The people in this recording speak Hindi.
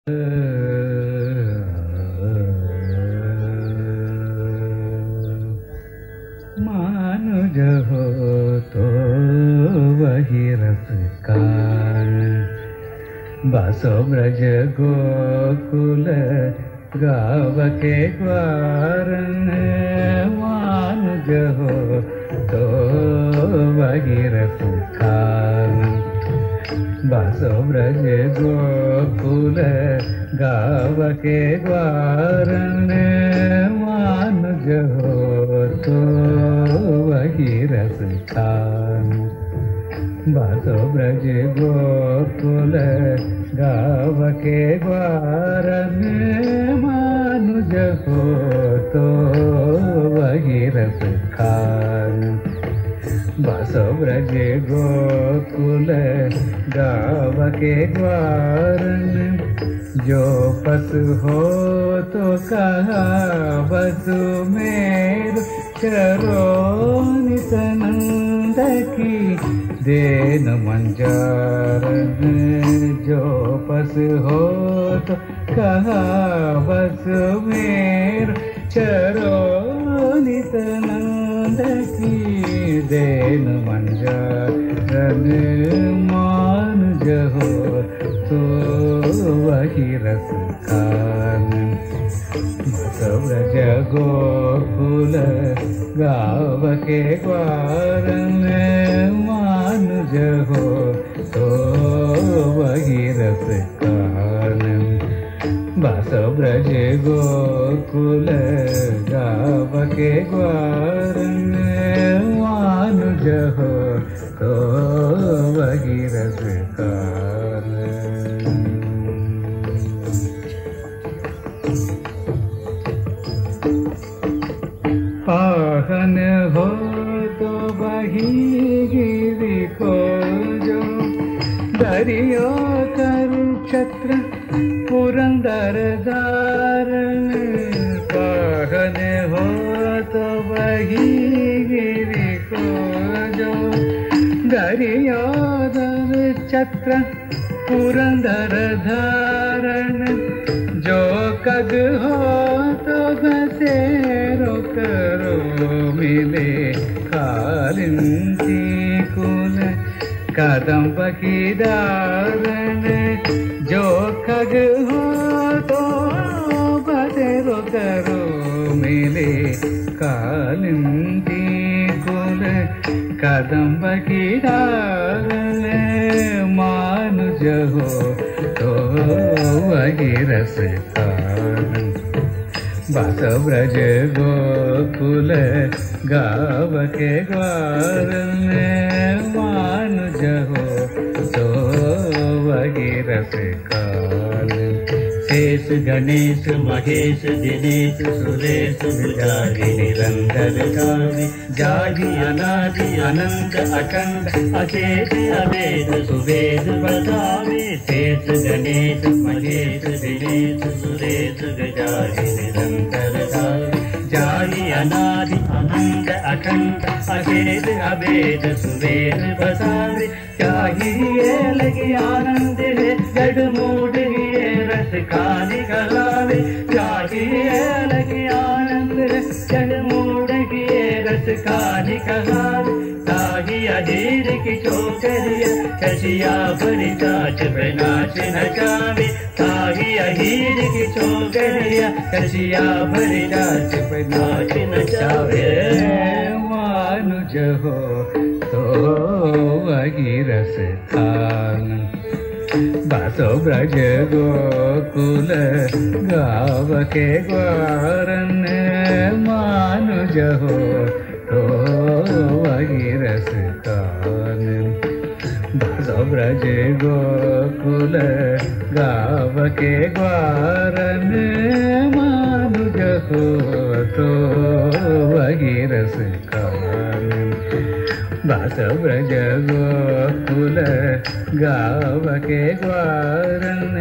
मानुज हो तो वही रस कान, बसो ब्रज गोकुल गाव के ग्वारन। मानुज हो तो वही रस कान, बसो ब्रज गोकुल गाव के ग्वारन। मानुज हो तो वही रस खान, बसो ब्रज गोकुल गाव के ग्वारन। मानुज हो तो वही रस खान, बसो ब्रज गोकुल गाव के ग्वारन। जो पशु हो तो कहा बसु मेर, चरो नितनंद की देन मंजारन। जो पशु हो तो कहा बसु मेर, चरो नितनंद की देन मंजारन। मानुज हो तो वही रस खान, बसो ब्रज गोकुल गाव के ग्वारन। मानुज हो तो वही रस खान, बसो ब्रज गोकुल गाव के ग्वारन। मानुज हो तो वही रस खान। पाहन हो तो वही गिरि को जो, दरियो तरु छत्र पुरंदर धारण। पाहन हो तो वही गिरि को जो, दरियो तरु छत्र पुरंदर धारण। जो कग हो तो घसेरो करो मिले कालिंदी कुल कदम्ब की दारन। जो खग हो तो घसेरो करो मिले कालिंदी कुल कदम्ब की दारन। मानुज हो तो वही रस खान, बसो ब्रज गोकुल गाव के ग्वारन। मानुज हो तो वही रस खान। शेष गणेश महेश दिनेश सुरेश विचारी निरंतर कारि। जाहि अनादि अनंत अखंड अशेष अभेद सुवेद बतावे। शेष गणेश महेश दिनेश सुरेश विचारी निरंतर कारि। जाहि अनादि अनंत अखंड अशेष अभेद सुवेद बतावे। जाहि ये लगी आनंद है जड़ मूड रस खानी कहलावे। चाहिए लगी आनंद जड़ मूड की रस खानी कहलावे। ताही अधीर की चोकरिया कशिया भरी काच नाच नचावे। ताही अधीर की चोकरिया कशिया भरी काच नाच नचावे। मानुज हो तो वही रस खान, बसो ब्रज गोकुल गाव के ग्वारन। मानुज हो तो वही रस खान, बसो ब्रज गोकुल गाव के ग्वारन। मानुज हो तो वही रस खान, बसो ब्रज गोकुल गाव के ग्वारन।